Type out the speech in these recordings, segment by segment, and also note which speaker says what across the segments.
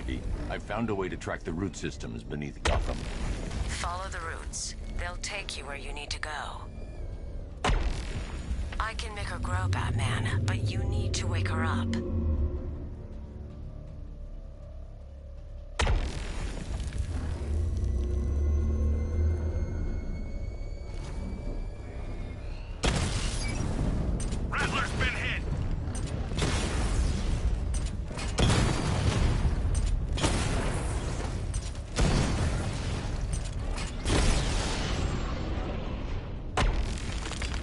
Speaker 1: Ivy, I've found a way to track the root systems beneath Gotham.
Speaker 2: Follow the roots. They'll take you where you need to go. I can make her grow, Batman, but you need to wake her up.
Speaker 3: Rattler's been hit!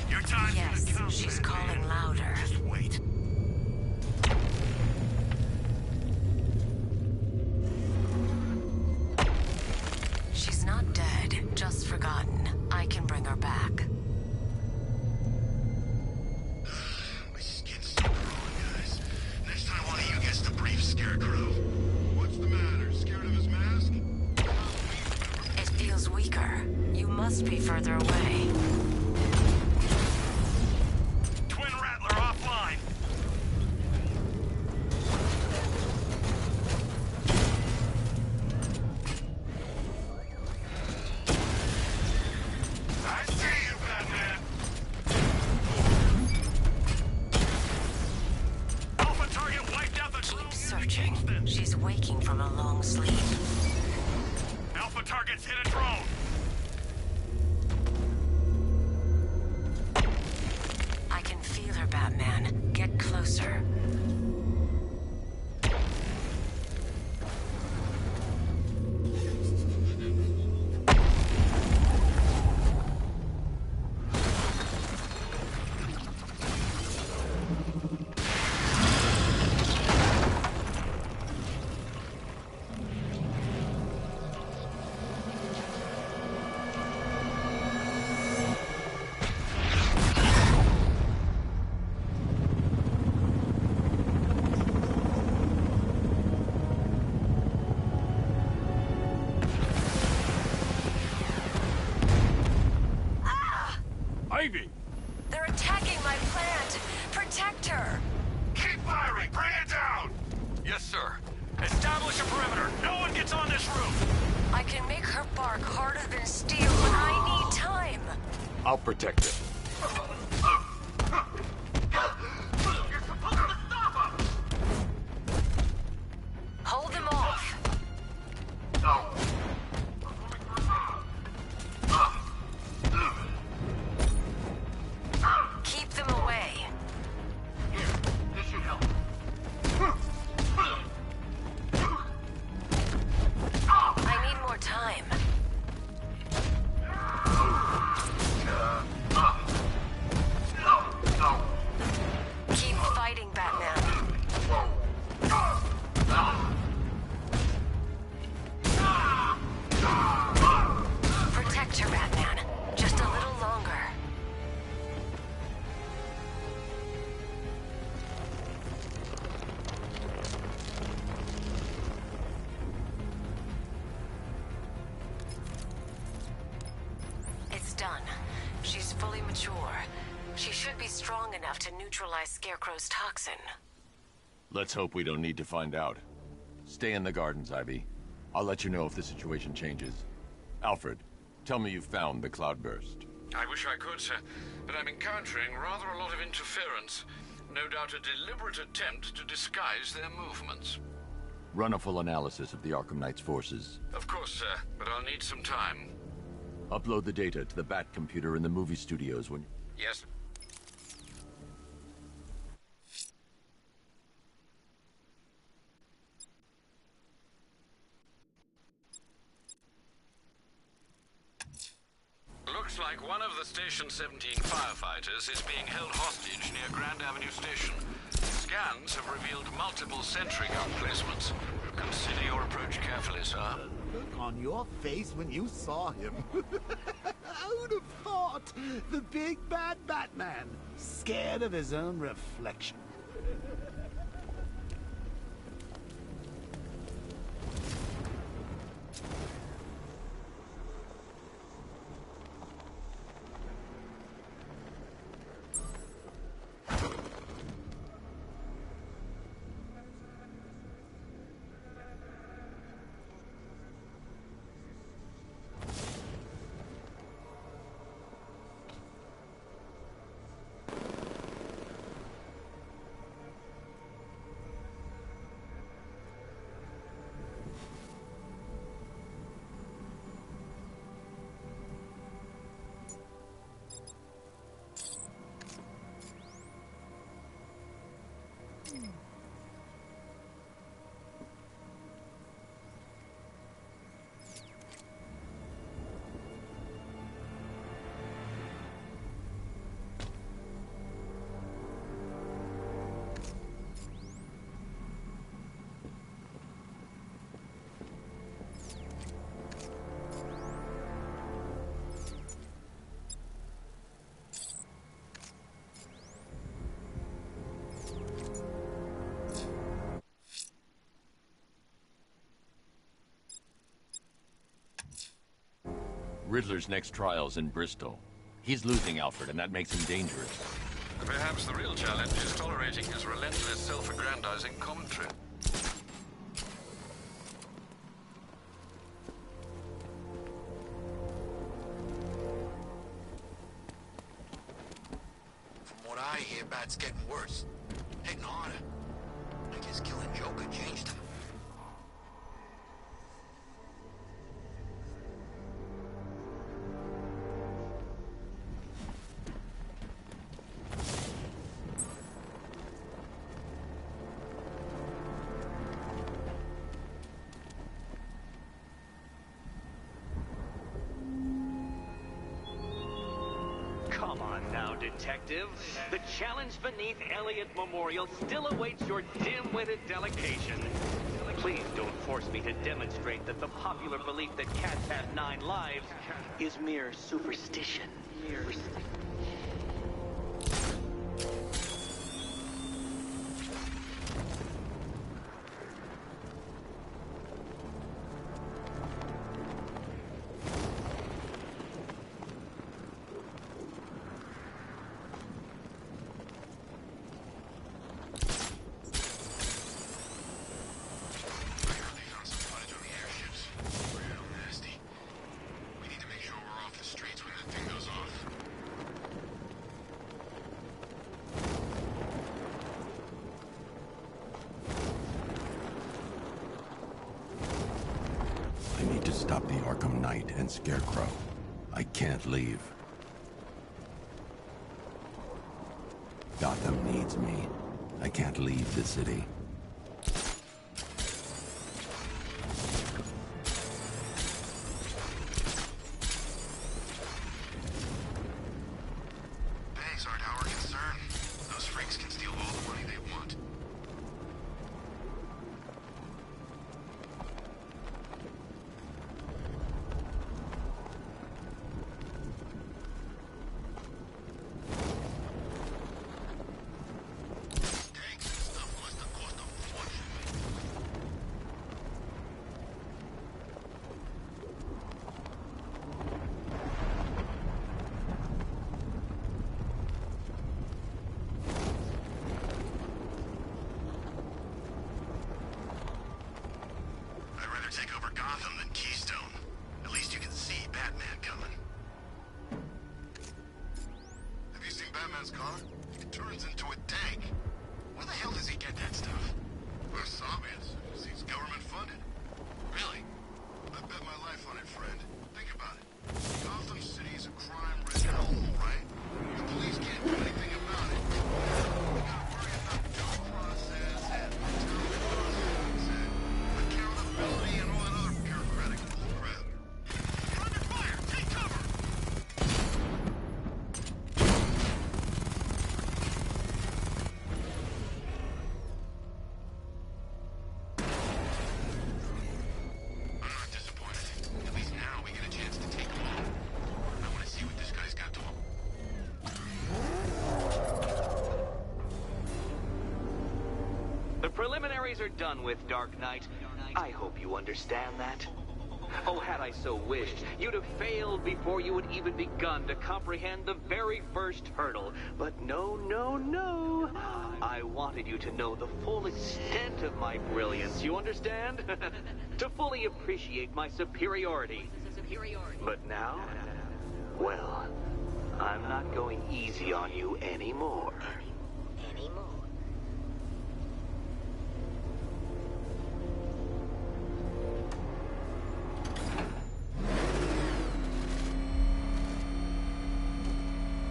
Speaker 3: Your time
Speaker 2: Yes,
Speaker 3: to come.
Speaker 2: she's calling louder.
Speaker 3: Just wait.
Speaker 2: She's not dead, just forgotten. I can bring her back.
Speaker 3: My skin's still crawling, guys. Next time one of you gets to brief Scarecrow. What's the matter? Scared of his mask?
Speaker 2: It feels weaker. You must be further away.
Speaker 3: Twin Rattler offline. I see you, Batman. Alpha target wiped out the
Speaker 2: Keep searching. She's waking from a long sleep.
Speaker 3: Alpha target's hit a drone.
Speaker 2: I can feel her, Batman. Get closer.
Speaker 1: Ivy!
Speaker 2: They're attacking my plant! Protect her!
Speaker 3: Keep firing. Bring it down. Yes, sir. Establish a perimeter. No one gets on this roof.
Speaker 2: I can make her bark harder than steel, but I need time!
Speaker 1: I'll protect it.
Speaker 3: You're supposed to stop him.
Speaker 2: Hold them off! Keep them away!
Speaker 3: Here, this should help.
Speaker 2: I need more time. Keep fighting, Batman. Protect her, Batman. Just a little longer. It's done. She's fully mature. She should be strong enough to neutralize Scarecrow's toxin.
Speaker 1: Let's hope we don't need to find out. Stay in the gardens, Ivy. I'll let you know if the situation changes. Alfred, tell me you found the cloudburst.
Speaker 4: I wish I could, sir, but I'm encountering rather a lot of interference. No doubt a deliberate attempt to disguise their movements.
Speaker 1: Run a full analysis of the Arkham Knight's forces.
Speaker 4: Of course, sir, but I'll need some time.
Speaker 1: Upload the data to the Bat computer in the movie studios when...
Speaker 4: Yes. Looks like one of the Station 17 firefighters is being held hostage near Grand Avenue Station. Scans have revealed multiple sentry gun placements. Consider your approach carefully, sir.
Speaker 5: Look on your face when you saw him. Who'd have thought? The big bad Batman, scared of his own reflection.
Speaker 1: Riddler's next trial's in Bristol. He's losing Alfred, and that makes him dangerous.
Speaker 4: Perhaps the real challenge is tolerating his relentless self-aggrandizing commentary.
Speaker 3: From what I hear, Bat's getting worse. Hitting harder. I guess killing Joker changed him.
Speaker 6: Come on now, detective. The challenge beneath Elliott Memorial still awaits your dim-witted delegation. Please don't force me to demonstrate that the popular belief that cats have 9 lives is mere superstition.
Speaker 1: I need to stop the Arkham Knight and Scarecrow. I can't leave. Gotham needs me. I can't leave the city.
Speaker 3: Banks aren't our concern. Those freaks can steal all the money they want. Take over Gotham than Keystone. At least you can see Batman coming. Have you seen Batman's car? It turns into a tank. Where the hell does he get that stuff? Well, it's obvious. Seems government funded. Really? I bet my life on it, friend. Think about it. Gotham City is a crime-ridden hellhole, right? The police can't do anything about it. We gotta worry about due process and accountability and all that other bureaucratic bullcrap. You're under fire! Take cover! I'm not disappointed. At least now we get a chance to take him on. I want to see what this guy's got to offer.
Speaker 6: The preliminaries are done with, Dark Knight. I hope you understand that. Oh, had I so wished, you'd have failed before you had even begun to comprehend the very first hurdle. But no, no, no. I wanted you to know the full extent of my brilliance, you understand? To fully appreciate my superiority. But now, well, I'm not going easy on you anymore.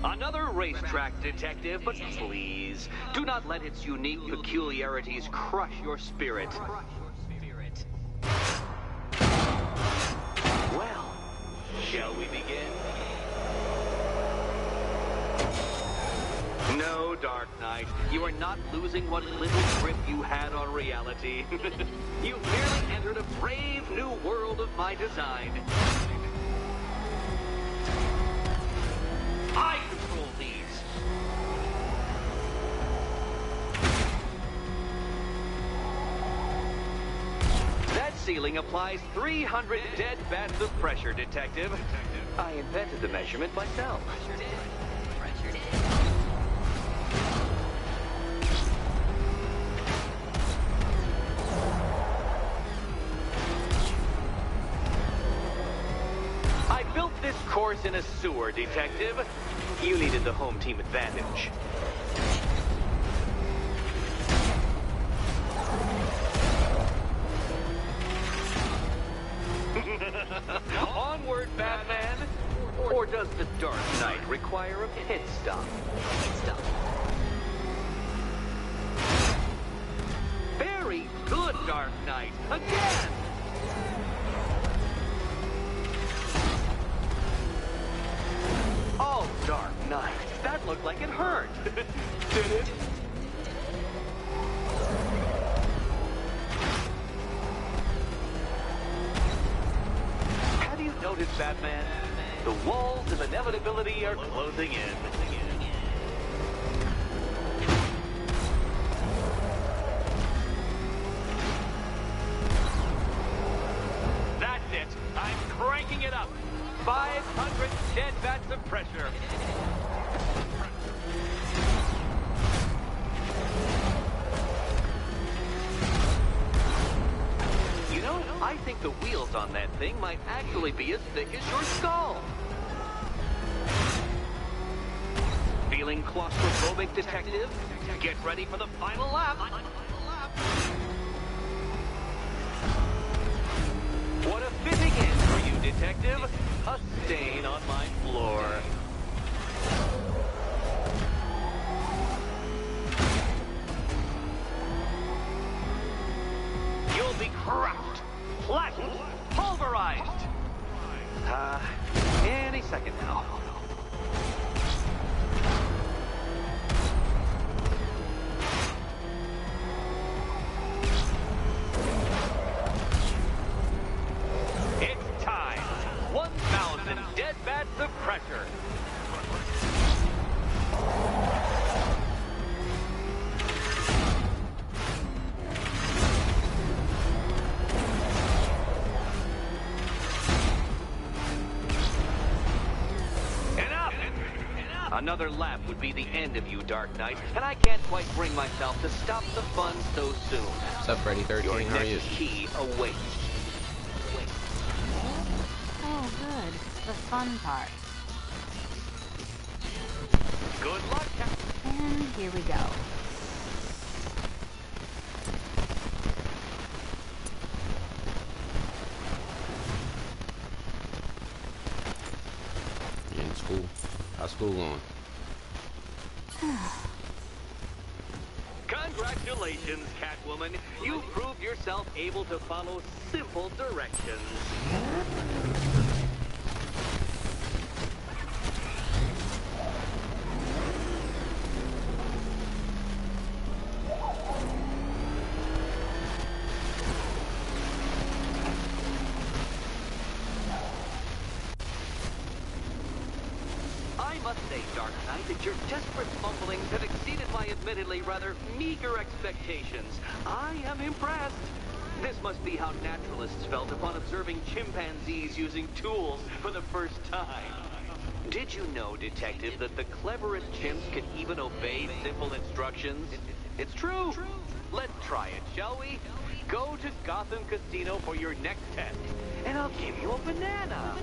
Speaker 6: Another racetrack, detective, but please, do not let its unique peculiarities crush your spirit. Well, shall we begin? No, Dark Knight, you are not losing what little grip you had on reality. You merely entered a brave new world of my design. I control these. That ceiling applies 300 dead bats of pressure, detective. I invented the measurement myself. I built this course in a sewer, Detective. You needed the home team advantage. Onward, Batman! Or does the Dark Knight require a pit stop? Very good, Dark Knight! Again! Oh, Dark Knight, that looked like it hurt. Did it? Have you noticed, Batman? The walls of inevitability are closing in. That's it. I'm cranking it up. 500 dead vats of pressure. You know, I think the wheels on that thing might actually be as thick as your skull. Feeling claustrophobic, Detective? Get ready for the final lap. What a fitting end for you, Detective. A stain on my floor. You'll be crushed, flattened, pulverized. Any second now. It's time. 1,000 dead vats of pressure. Another lap would be the end of you, Dark Knight, and I can't quite bring myself to stop the fun so soon.
Speaker 7: What's up, Freddy 13?
Speaker 6: Your
Speaker 7: How are you?
Speaker 6: next key awaits.
Speaker 8: Oh, good. The fun part.
Speaker 6: Good luck, Captain.
Speaker 8: And here we go.
Speaker 7: You in school? How's school going?
Speaker 6: Congratulations, Catwoman. You proved yourself able to follow simple directions. I must say, Dark Knight, that your desperate fumblings have exceeded my admittedly rather meager expectations. I am impressed. This must be how naturalists felt upon observing chimpanzees using tools for the first time. Did you know, Detective, that the cleverest chimps can even obey simple instructions? It's true. Let's try it, shall we? Go to Gotham Casino for your next test, and I'll give you a banana.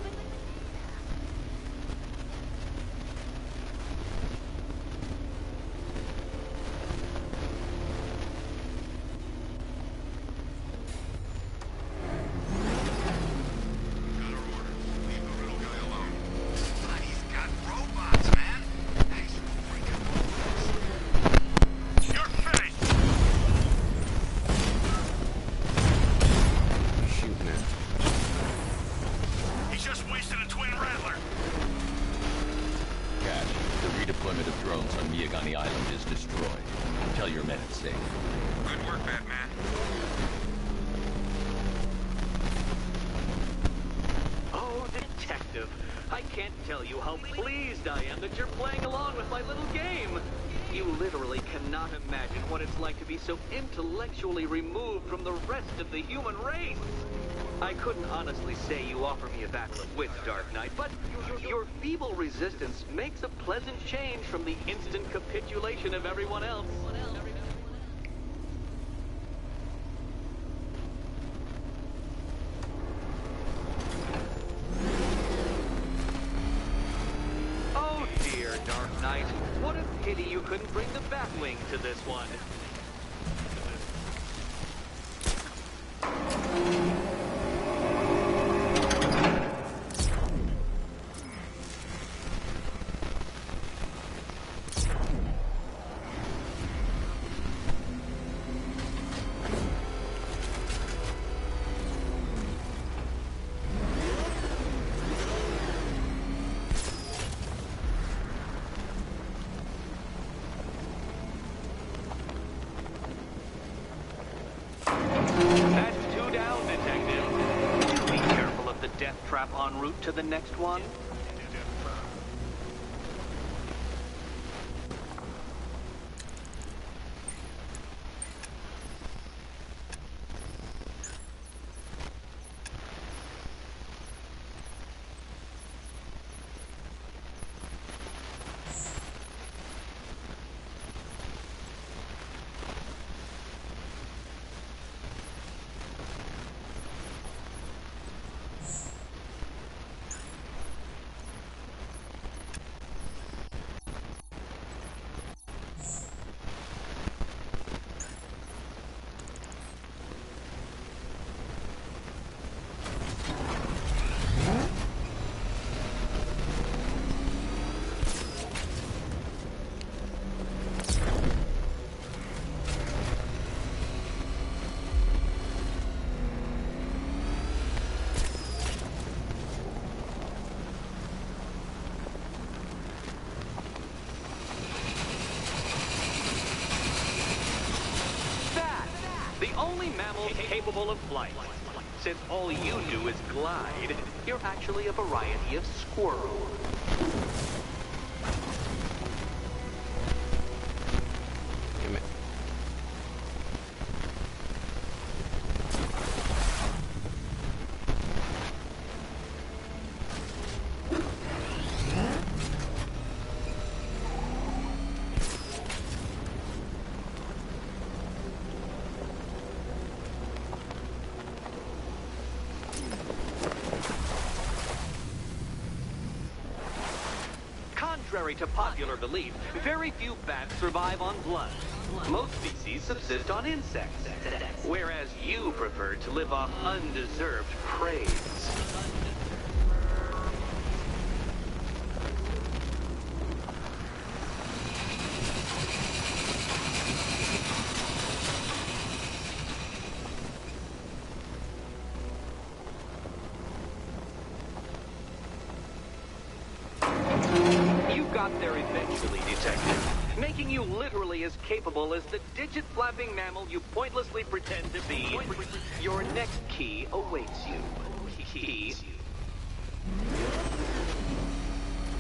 Speaker 6: You literally cannot imagine what it's like to be so intellectually removed from the rest of the human race. I couldn't honestly say you offer me a battle of wits, Dark Knight, but your feeble resistance makes a pleasant change from the instant capitulation of everyone else. Oh dear, Dark Knight. What a pity you couldn't bring the Batwing to this one. That's two down, Detective. Be careful of the death trap en route to the next one. The only mammal capable of flight. Since all you do is glide, you're actually a variety of squirrel.
Speaker 7: Damn it.
Speaker 6: Contrary to popular belief, very few bats survive on blood. Most species subsist on insects, whereas you prefer to live off undeserved praise. You got there eventually, Detective, making you literally as capable as the digit-flapping mammal you pointlessly pretend to be. Your next key awaits you.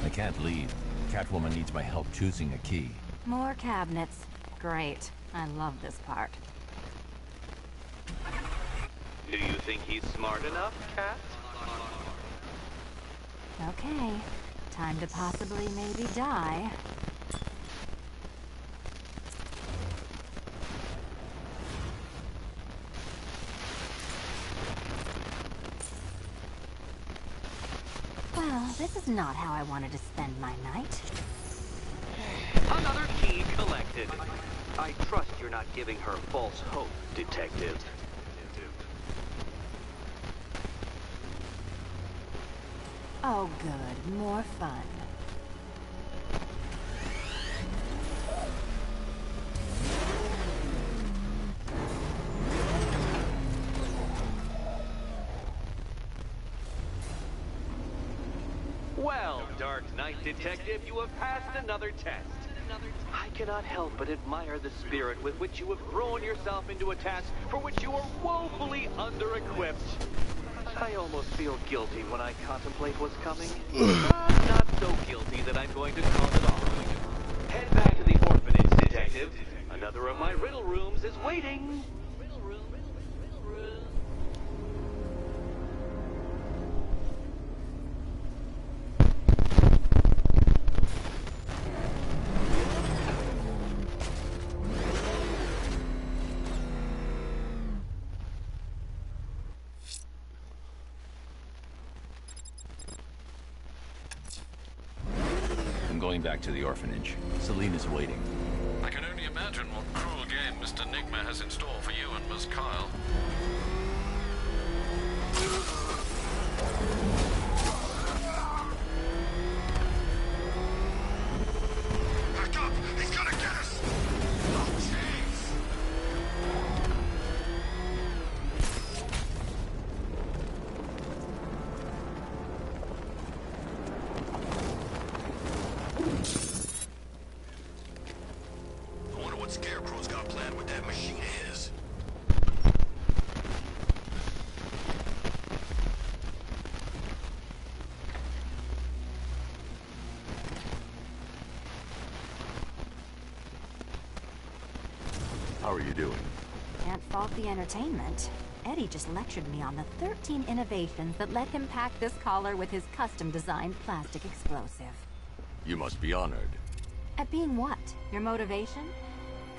Speaker 1: I can't leave. Catwoman needs my help choosing a key.
Speaker 8: More cabinets. Great. I love this part.
Speaker 6: Do you think he's smart enough, Cat?
Speaker 8: Okay. Time to possibly maybe die. Well, this is not how I wanted to spend my night.
Speaker 6: Another key collected. I trust you're not giving her false hope, Detective.
Speaker 8: Oh, good. More fun.
Speaker 6: Well, Dark Knight Detective, you have passed another test. I cannot help but admire the spirit with which you have thrown yourself into a task for which you are woefully under-equipped. I almost feel guilty when I contemplate what's coming. But not so guilty that I'm going to call it off. Head back to the orphanage Detective. Another of my riddle rooms is waiting. Riddle room.
Speaker 1: I'm going back to the orphanage. Celine is waiting.
Speaker 4: I can only imagine what cruel game Mr. Nigma has in store for you and Miss Kyle.
Speaker 3: Back up! He's gonna get us! Oh, jeez! I wonder what Scarecrow's got planned with that machine of his.
Speaker 1: How are you doing?
Speaker 8: Can't fault the entertainment. Eddie just lectured me on the 13 innovations that let him pack this collar with his custom-designed plastic explosive.
Speaker 1: You must be honored.
Speaker 8: At being what? Your motivation?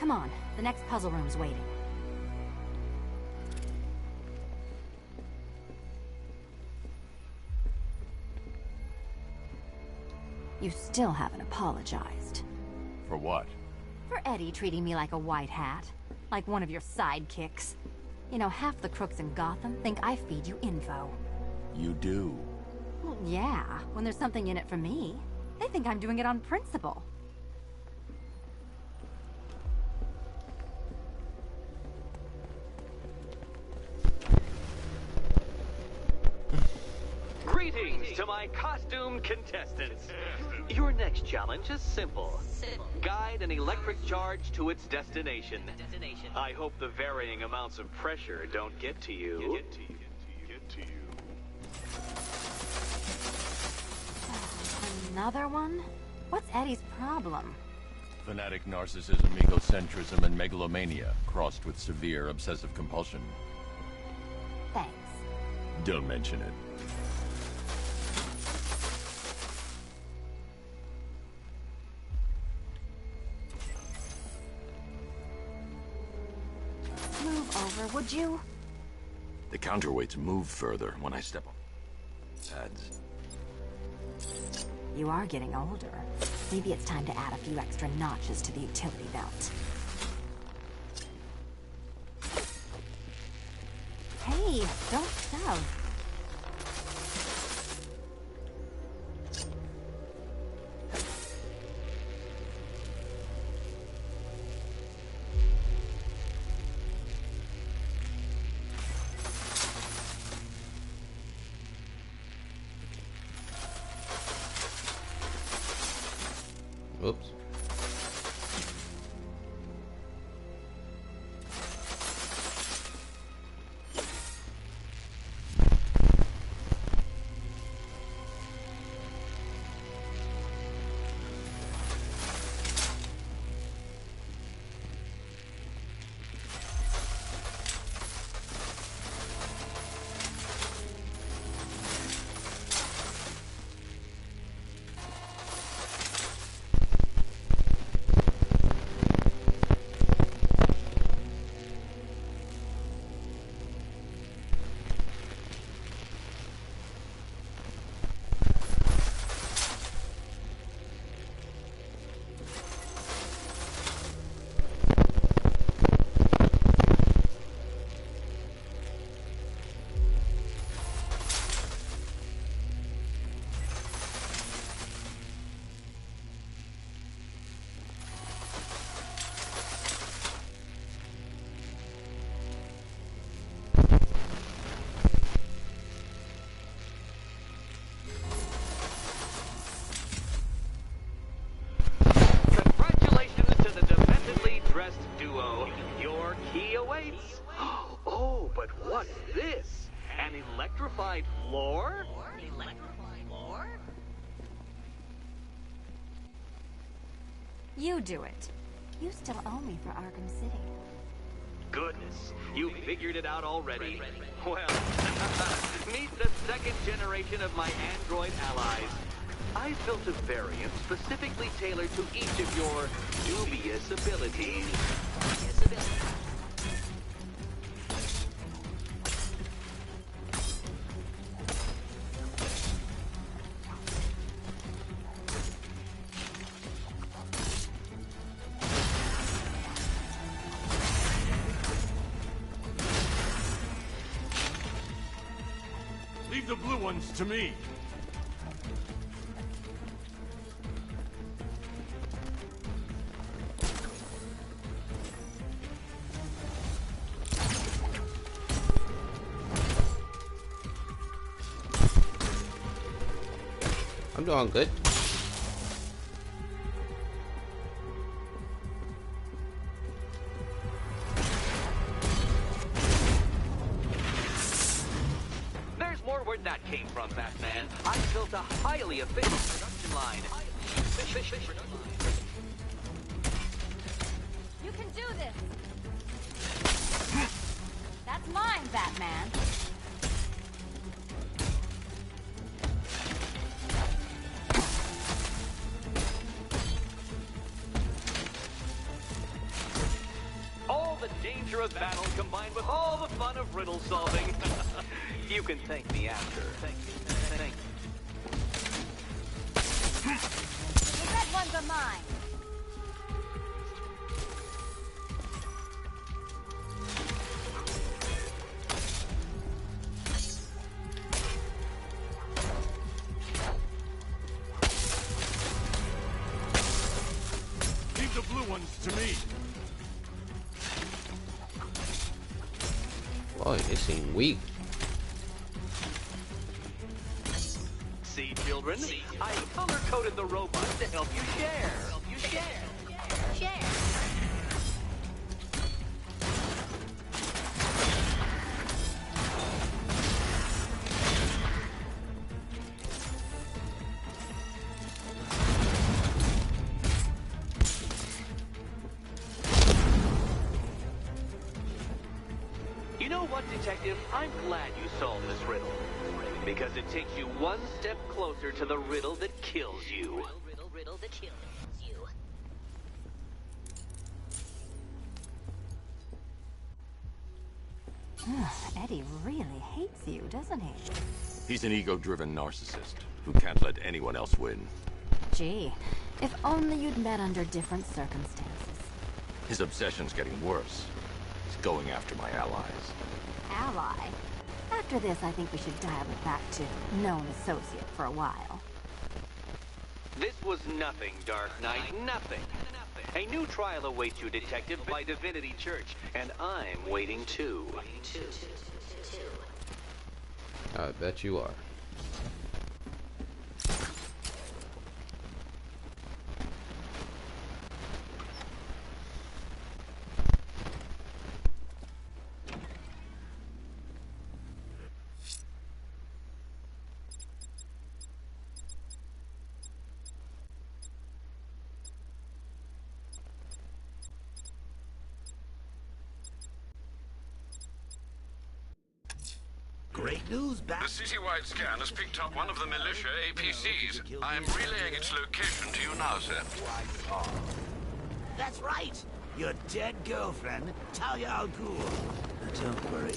Speaker 8: Come on, the next puzzle room's waiting. You still haven't apologized.
Speaker 1: For what?
Speaker 8: For Eddie treating me like a white hat. Like one of your sidekicks. You know, half the crooks in Gotham think I feed you info.
Speaker 1: You do.
Speaker 8: Well, yeah, when there's something in it for me. They think I'm doing it on principle.
Speaker 6: Greetings to my costumed contestants. Your next challenge is simple. Guide an electric charge to its destination. I hope the varying amounts of pressure don't get to you.
Speaker 8: Another one? What's Eddie's problem?
Speaker 1: Fanatic narcissism, egocentrism, and megalomania, crossed with severe obsessive compulsion.
Speaker 8: Thanks.
Speaker 1: Don't mention it.
Speaker 8: Move over, would you?
Speaker 1: The counterweights move further when I step on pads.
Speaker 8: You are getting older. Maybe it's time to add a few extra notches to the utility belt. Hey, don't shove.
Speaker 7: Oops.
Speaker 6: Congratulations to the defendantly dressed duo. Your key awaits. Oh, but what's this? An electrified floor?
Speaker 8: You do it. You still owe me for Arkham City.
Speaker 6: Goodness, you figured it out already. Well, meet the second generation of my android allies. I've built a variant specifically tailored to each of your dubious abilities.
Speaker 1: Leave the blue ones to me.
Speaker 7: I'm doing good.
Speaker 6: There's more where that came from, Batman. I built a highly efficient production line.
Speaker 8: You can do this! That's mine, Batman.
Speaker 6: All the danger of battle combined with all the fun of riddle solving. You can thank me after. Thank you.
Speaker 8: The red ones are mine.
Speaker 1: Leave the blue ones to me.
Speaker 7: Boy, they seem weak.
Speaker 6: See, children, I color-coded the robots to help you share. Share. You know what, Detective? I'm glad you solved this riddle. Because it takes you one step closer to the riddle that kills you. Riddle that kills you.
Speaker 8: Eddie really hates you, doesn't he?
Speaker 1: He's an ego-driven narcissist who can't let anyone else win.
Speaker 8: Gee, if only you'd met under different circumstances.
Speaker 1: His obsession's getting worse. He's going after my allies.
Speaker 8: Ally? After this, I think we should dial it back to known associate for a while.
Speaker 6: This was nothing, Dark Knight. Nothing. A new trial awaits you, Detective, by Divinity Church, and I'm waiting too.
Speaker 7: I bet you are.
Speaker 5: Great news,
Speaker 4: The
Speaker 5: Bat.
Speaker 4: citywide scan has picked up one of the militia APCs. I am relaying its location to you now, sir.
Speaker 5: That's right. Your dead girlfriend, Talia al Ghul. Don't worry.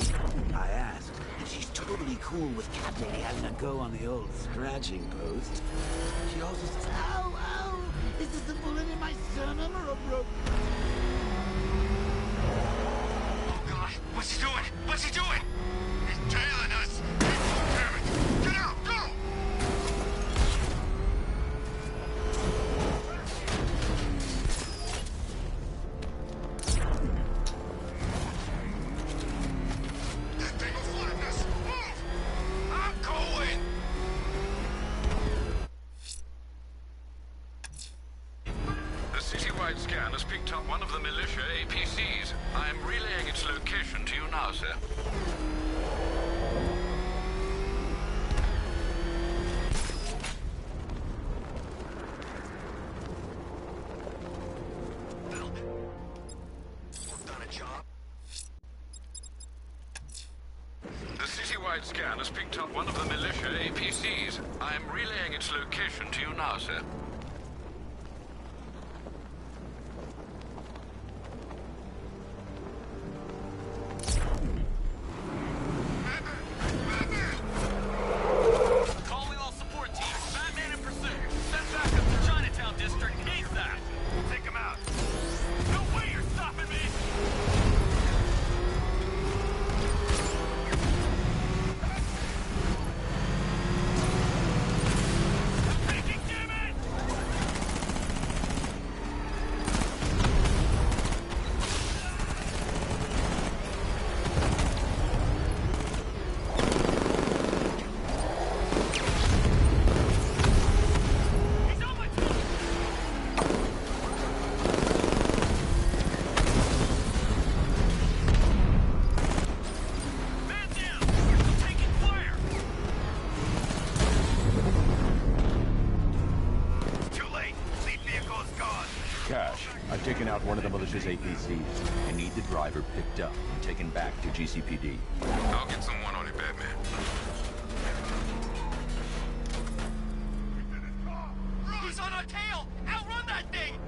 Speaker 5: I asked, and she's totally cool with Captain having a go on the old scratching post. She also says, ow, ow, is this a bullet in my sternum or a broke...
Speaker 3: Oh God, what's he doing? What's he doing? He's tailing us. Damn it. Get out, go! That thing will flatten us. Move! I'm going!
Speaker 4: The citywide scan has picked up one of the militia APCs. I am relaying its location to you now, sir. satellite scan has picked up one of the militia APCs. I'm relaying its location to you now, sir.
Speaker 9: Calling all support teams. Batman in pursuit. Send backup to Chinatown District ASAP. Take him out. No way you're stopping me! Taking damage! He's on my tail! Man down! I'm taking fire! Too late. Lead vehicle is gone.
Speaker 1: Cash, I've taken out one of the militia's APCs. I need the driver picked up and taken back to GCPD.
Speaker 3: I'll get someone on it, Batman.
Speaker 9: He's on our tail! Outrun that thing!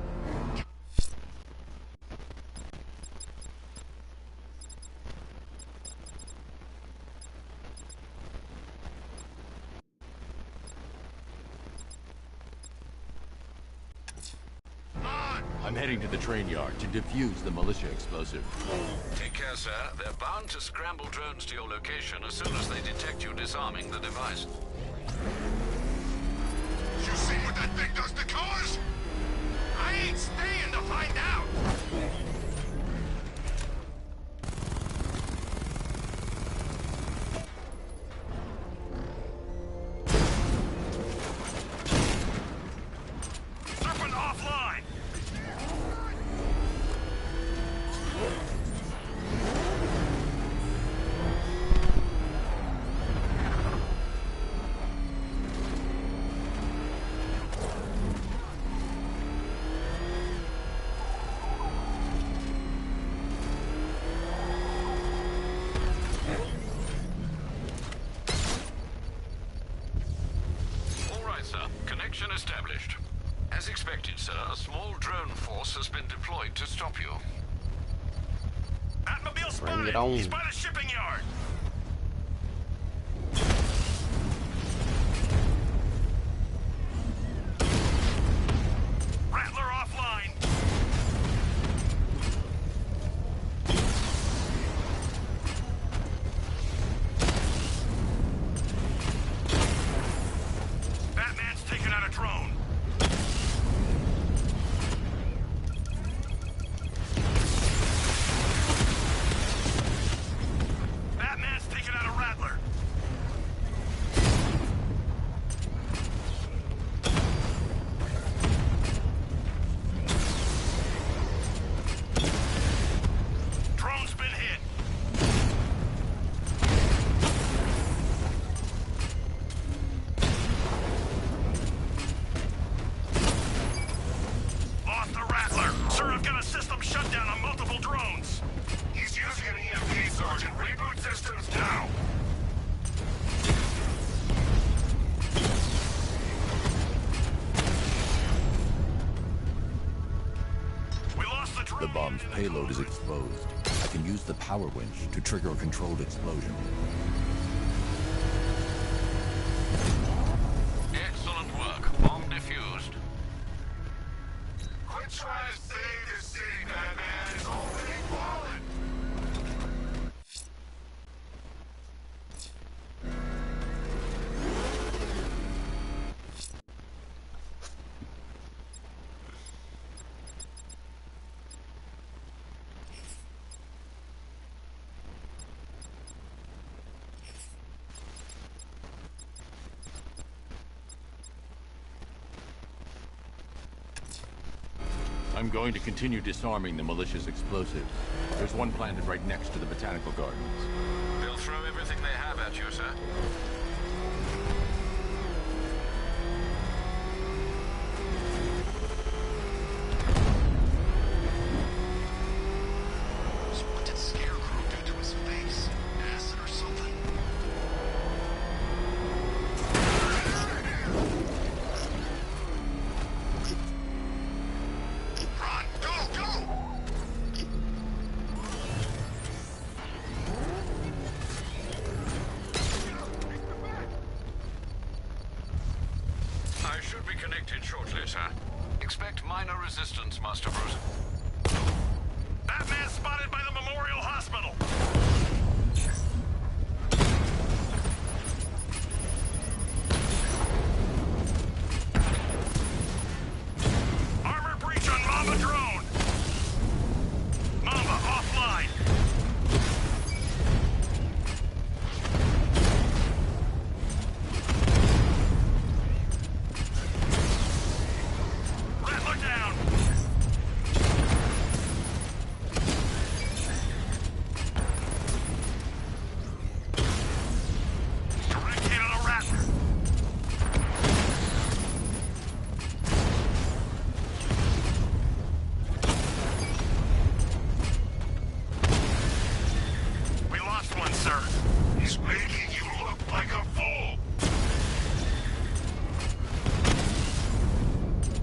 Speaker 1: I'm heading to the train yard to defuse the militia explosive.
Speaker 4: Take care, sir. They're bound to scramble drones to your location as soon as they detect you disarming the device.
Speaker 3: You see what that thing does to cars? I ain't staying to find out.
Speaker 9: Serpent offline!
Speaker 4: All right, sir. Connection established. As expected, sir, a small drone force has been deployed to stop you.
Speaker 9: Batmobile
Speaker 7: Bring
Speaker 9: spotted!
Speaker 7: it on.
Speaker 9: He's by the shipping yard! Rattler offline! Batman's taken out a drone! Batman's taken out a Rattler! Drone's been hit! Lost the Rattler! Sir, I've got a system shutdown on multiple drones!
Speaker 3: He's using an EMP, Sergeant. Reboot systems now.
Speaker 9: We lost the drone!
Speaker 1: The bomb's payload is exposed. I can use the power winch to trigger a controlled explosion.
Speaker 4: Excellent work. Bomb defused.
Speaker 3: Quit trying to save this city, Batman. It's already fallen.
Speaker 1: I'm going to continue disarming the militia's explosives. There's one planted right next to the botanical gardens.
Speaker 4: They'll throw everything they have at you, sir.
Speaker 3: What did Scarecrow do to his face? Acid or something?
Speaker 4: expected shortly, sir. Expect minor resistance, Master Bruce.
Speaker 9: Batman spotted by the Memorial Hospital. Armor breach on Mamba drone. Mamba offline. Rattler down. Direct hit on the Rattler. We lost one, sir. He's making you look like a fool.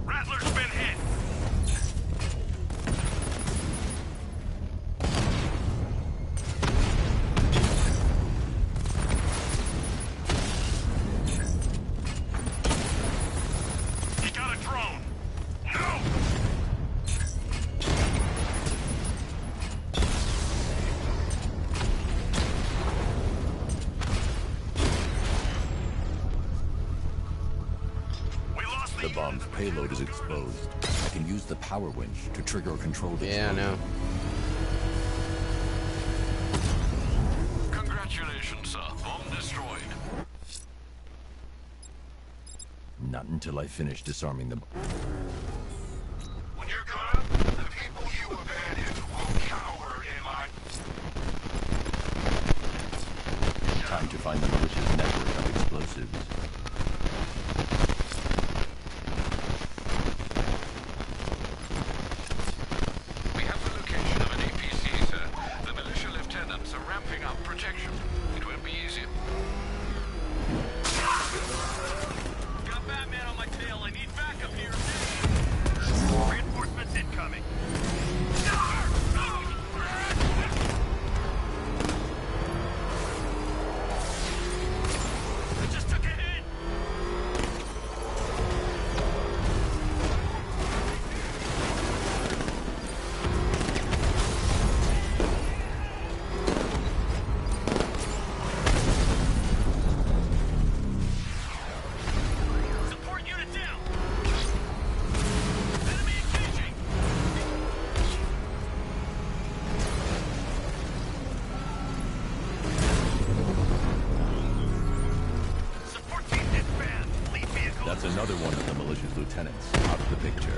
Speaker 9: Rattler's been hit. He got a drone. No! We lost
Speaker 1: The bomb's payload is exposed. I can use the power winch to trigger a controlled
Speaker 7: Yeah, I know.
Speaker 4: Congratulations, sir. Bomb destroyed.
Speaker 1: Not until I finish disarming the...
Speaker 3: When you're gone, the people you abandoned will cower in my...
Speaker 1: Time to find the malicious network of explosives.
Speaker 4: We have the location of an APC, sir. The militia lieutenants are ramping up protection. It won't be easy.
Speaker 9: Got Batman on my tail. I need backup here. Reinforcements incoming. I just took a hit. Support unit down. Enemy engaging. Support team disband. Lead vehicle.
Speaker 1: That's another one of the malicious lieutenants out of the picture.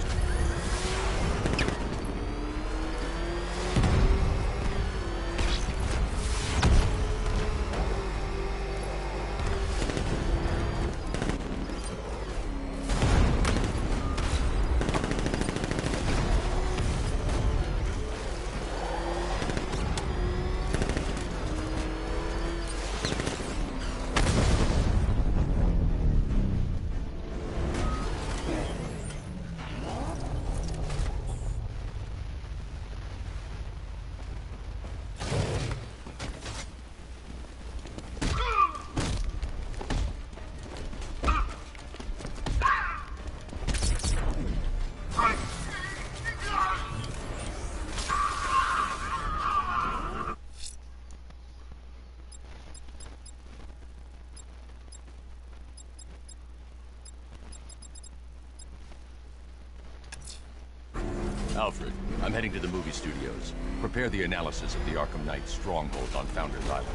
Speaker 1: Alfred, I'm heading to the movie studios. Prepare the analysis of the Arkham Knight stronghold on Founders Island.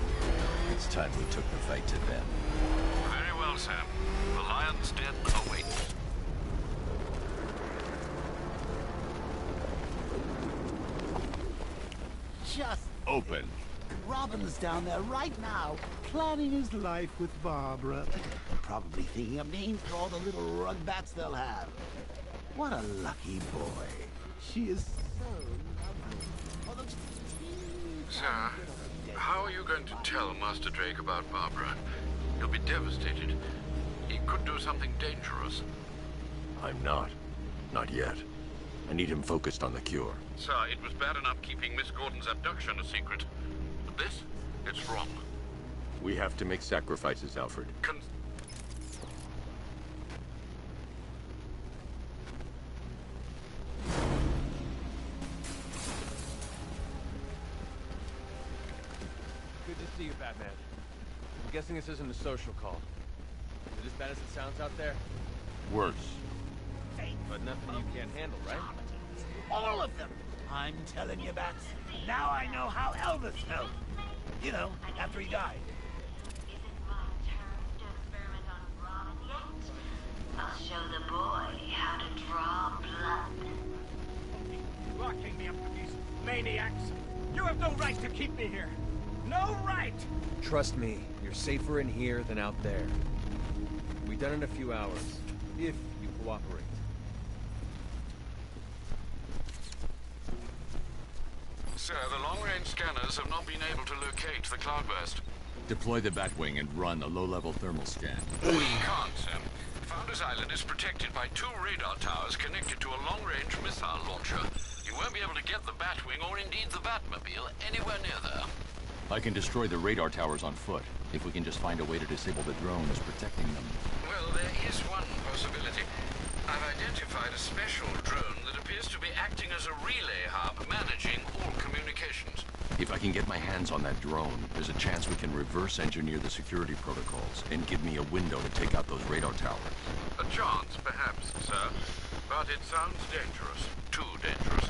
Speaker 1: It's time we took the fight to them.
Speaker 4: Very well, Sam. The lion's den awaits.
Speaker 5: Just
Speaker 1: Open.
Speaker 5: Robin's down there right now, planning his life with Barbara. Probably thinking of names for all the little rug bats they'll have. What a lucky boy. She is so lovely. Oh, those teeny
Speaker 4: Sir,
Speaker 5: tiny little
Speaker 4: how are you going to tell Master Drake about Barbara? He'll be devastated. He could do something dangerous.
Speaker 1: I'm not. Not yet. I need him focused on the cure.
Speaker 4: Sir, it was bad enough keeping Miss Gordon's abduction a secret. But this? It's wrong.
Speaker 1: We have to make sacrifices, Alfred.
Speaker 10: guessing this isn't a social call. Is it as bad as it sounds out there?
Speaker 1: Worse.
Speaker 10: But nothing you can't handle, right?
Speaker 5: All of them! I'm telling you, Bats. Now I know how Elvis felt. You know, after he died.
Speaker 11: I'll show the boy how to draw blood.
Speaker 9: Locking me up with these maniacs. You have no right to keep me here. No right!
Speaker 10: Trust me, you're safer in here than out there. We'll be done in a few hours, if you cooperate.
Speaker 4: Sir, the long-range scanners have not been able to locate the cloudburst.
Speaker 1: Deploy the Batwing and run a low-level thermal scan.
Speaker 4: We can't, sir. Founders Island is protected by 2 radar towers connected to a long-range missile launcher. You won't be able to get the Batwing or indeed the Batmobile anywhere near there.
Speaker 1: I can destroy the radar towers on foot, if we can just find a way to disable the drones protecting them.
Speaker 4: Well, there is one possibility. I've identified a special drone that appears to be acting as a relay hub, managing all communications.
Speaker 1: If I can get my hands on that drone, there's a chance we can reverse engineer the security protocols and give me a window to take out those radar towers.
Speaker 4: A chance, perhaps, sir. But it sounds dangerous. Too dangerous.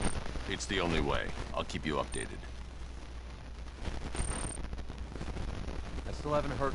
Speaker 1: It's the only way. I'll keep you updated.
Speaker 10: I still haven't heard